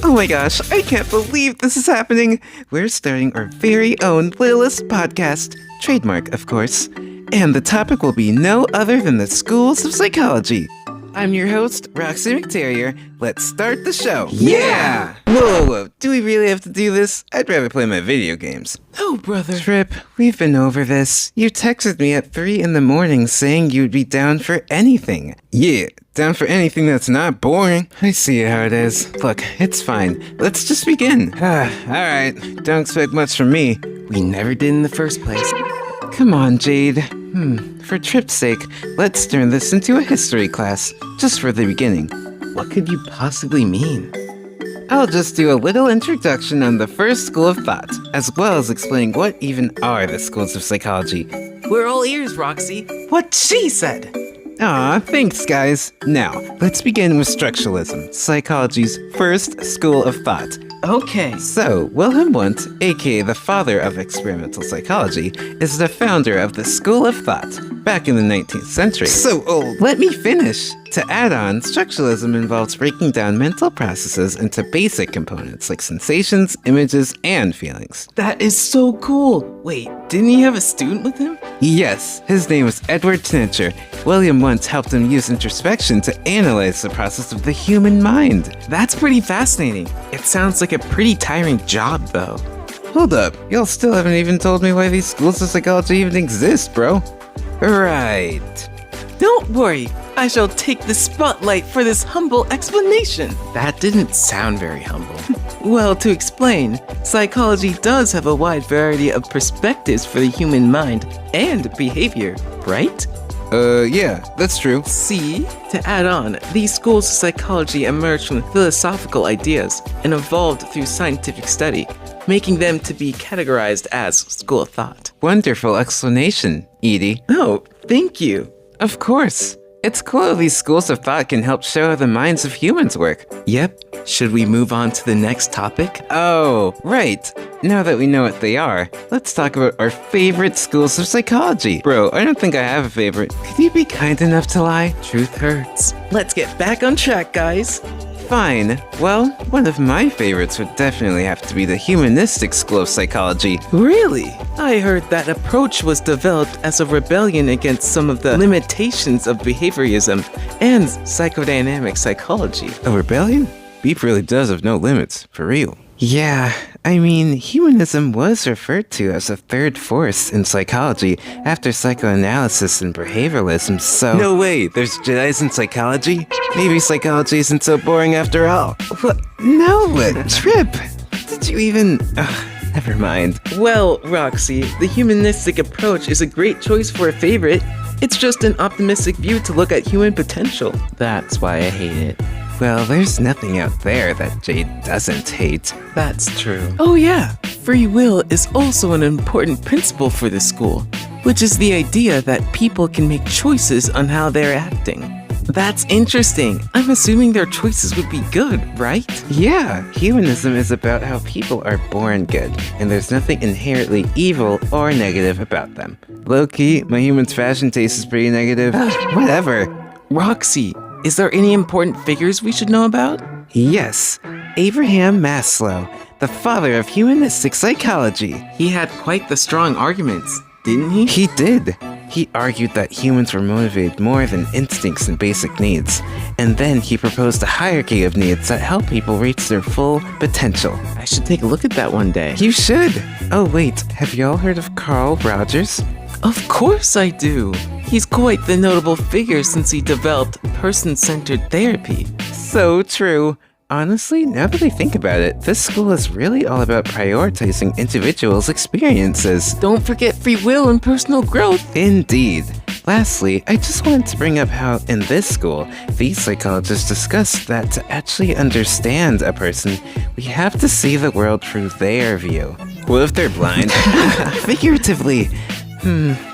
Oh my gosh, I can't believe this is happening. We're starting our very own Littlest podcast, trademark, of course. And the topic will be no other than the schools of psychology. I'm your host, Roxy McTerrier. Let's start the show. Yeah! Whoa. Do we really have to do this? I'd rather play my video games. Oh, brother. Trip, we've been over this. You texted me at 3 in the morning saying you'd be down for anything. Yeah, down for anything that's not boring. I see how it is. Look, it's fine. Let's just begin. Alright, don't expect much from me. We never did in the first place. Come on, Jade. For Trip's sake, let's turn this into a history class, just for the beginning. What could you possibly mean? I'll just do a little introduction on the first school of thought, as well as explain what even are the schools of psychology. We're all ears, Roxy. What she said. Aw, thanks, guys. Now, let's begin with structuralism, psychology's first school of thought. Okay. So, Wilhelm Wundt, aka the father of experimental psychology, is the founder of the school of thought back in the 19th century. So old. Let me finish. To add on, structuralism involves breaking down mental processes into basic components like sensations, images, and feelings. That is so cool. Wait, didn't he have a student with him? Yes, his name was Edward Tnicher. William Wundt helped him use introspection to analyze the process of the human mind. That's pretty fascinating. It sounds like a pretty tiring job, though. Hold up, y'all still haven't even told me why these schools of psychology even exist, bro. Right. Don't worry, I shall take the spotlight for this humble explanation. That didn't sound very humble. Well, to explain, psychology does have a wide variety of perspectives for the human mind and behavior, right? Yeah, that's true. See? To add on, these schools of psychology emerged from philosophical ideas and evolved through scientific study, making them to be categorized as school of thought. Wonderful explanation, Edie. Oh, thank you. Of course. It's cool these schools of thought can help show how the minds of humans work. Yep. Should we move on to the next topic? Oh, right. Now that we know what they are, let's talk about our favorite schools of psychology. Bro, I don't think I have a favorite. Could you be kind enough to lie? Truth hurts. Let's get back on track, guys. Fine. Well, one of my favorites would definitely have to be the humanistic school of psychology. Really? I heard that approach was developed as a rebellion against some of the limitations of behaviorism and psychodynamic psychology. A rebellion? Beep really does have no limits, for real. Yeah, I mean, humanism was referred to as a third force in psychology after psychoanalysis and behavioralism, so... No way, there's Jedis in psychology? Maybe psychology isn't so boring after all. What? No, Trip! Did you even... never mind. Well, Roxy, the humanistic approach is a great choice for a favorite. It's just an optimistic view to look at human potential. That's why I hate it. Well, there's nothing out there that Jade doesn't hate. That's true. Oh yeah, free will is also an important principle for this school, which is the idea that people can make choices on how they're acting. That's interesting. I'm assuming their choices would be good, right? Yeah, humanism is about how people are born good, and there's nothing inherently evil or negative about them. Low-key, my human's fashion taste is pretty negative. Whatever. Roxy, is there any important figures we should know about? Yes, Abraham Maslow, the father of humanistic psychology. He had quite the strong arguments, didn't he? He did. He argued that humans were motivated more than instincts and basic needs, and then he proposed a hierarchy of needs that help people reach their full potential. I should take a look at that one day. You should! Oh wait, have y'all heard of Carl Rogers? Of course I do! He's quite the notable figure since he developed person-centered therapy. So true. Honestly, now that I think about it, this school is really all about prioritizing individuals' experiences. Don't forget free will and personal growth. Indeed. Lastly, I just wanted to bring up how, in this school, these psychologists discuss that to actually understand a person, we have to see the world through their view. What if they're blind? Figuratively.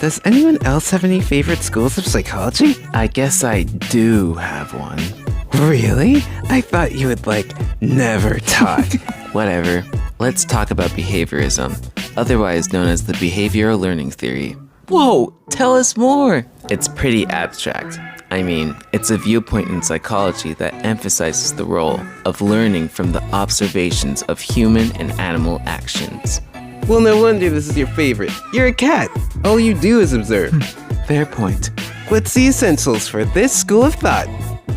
Does anyone else have any favorite schools of psychology? I guess I do have one. Really? I thought you would, never talk. Whatever. Let's talk about behaviorism, otherwise known as the behavioral learning theory. Whoa, tell us more! It's pretty abstract. I mean, it's a viewpoint in psychology that emphasizes the role of learning from the observations of human and animal actions. Well, no wonder this is your favorite. You're a cat. All you do is observe. Fair point. What's the essentials for this school of thought?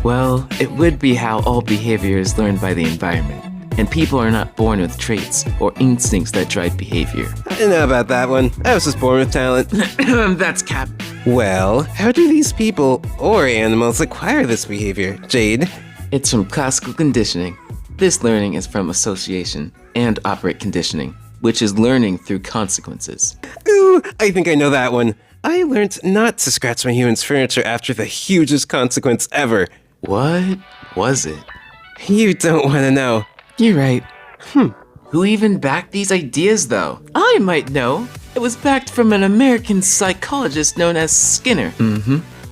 Well, it would be how all behavior is learned by the environment, and people are not born with traits or instincts that drive behavior. I don't know about that one. I was just born with talent. That's cap. Well, how do these people or animals acquire this behavior, Jade? It's from classical conditioning. This learning is from association and operant conditioning, which is learning through consequences. Ooh, I think I know that one. I learned not to scratch my human's furniture after the hugest consequence ever. What was it? You don't want to know. You're right. Who even backed these ideas, though? I might know. It was backed from an American psychologist known as Skinner.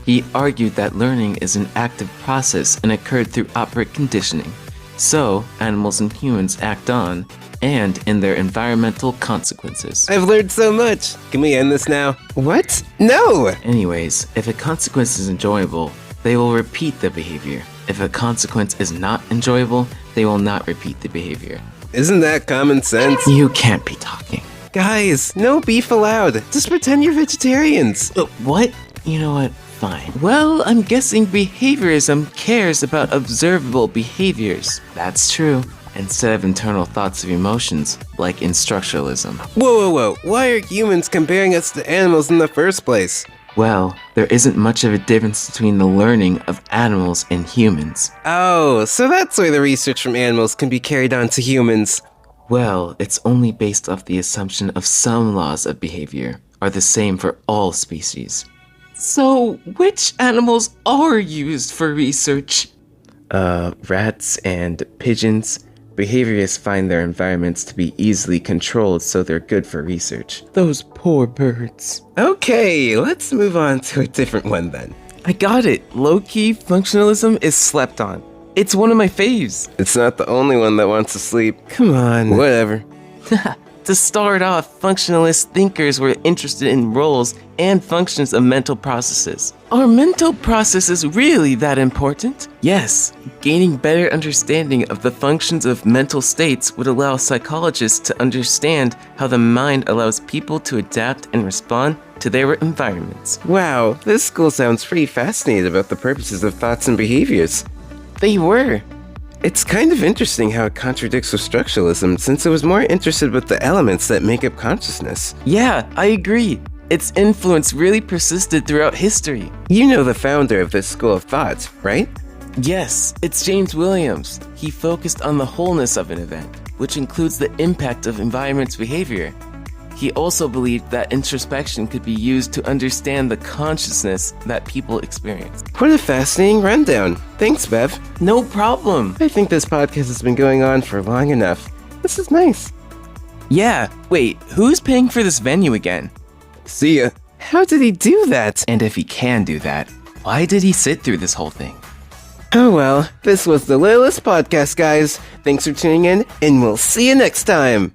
He argued that learning is an active process and occurred through operant conditioning. So, animals and humans act on and in their environmental consequences. I've learned so much. Can we end this now? What? No! Anyways, if a consequence is enjoyable, they will repeat the behavior. If a consequence is not enjoyable, they will not repeat the behavior. Isn't that common sense? You can't be talking. Guys, no beef allowed. Just pretend you're vegetarians. What? You know what? Fine. Well, I'm guessing behaviorism cares about observable behaviors. That's true. Instead of internal thoughts of emotions, like in structuralism. Whoa. Why are humans comparing us to animals in the first place? Well, there isn't much of a difference between the learning of animals and humans. Oh, so that's why the research from animals can be carried on to humans. Well, it's only based off the assumption of some laws of behavior are the same for all species. So, which animals are used for research? Rats and pigeons. Behaviorists find their environments to be easily controlled, so they're good for research. Those poor birds. Okay, let's move on to a different one then. I got it. Low-key functionalism is slept on. It's one of my faves. It's not the only one that wants to sleep. Come on. Whatever. To start off, functionalist thinkers were interested in roles and functions of mental processes. Are mental processes really that important? Yes. Gaining better understanding of the functions of mental states would allow psychologists to understand how the mind allows people to adapt and respond to their environments. Wow, this school sounds pretty fascinated about the purposes of thoughts and behaviors. They were. It's kind of interesting how it contradicts with structuralism, since it was more interested with the elements that make up consciousness. Yeah, I agree. Its influence really persisted throughout history. You know the founder of this school of thought, right? Yes, it's James Williams. He focused on the wholeness of an event, which includes the impact of environment's behavior. He also believed that introspection could be used to understand the consciousness that people experience. What a fascinating rundown. Thanks, Bev. No problem. I think this podcast has been going on for long enough. This is nice. Yeah, wait, who's paying for this venue again? See ya. How did he do that? And if he can do that, why did he sit through this whole thing? Oh well, this was the Littlest podcast, guys. Thanks for tuning in, and we'll see you next time.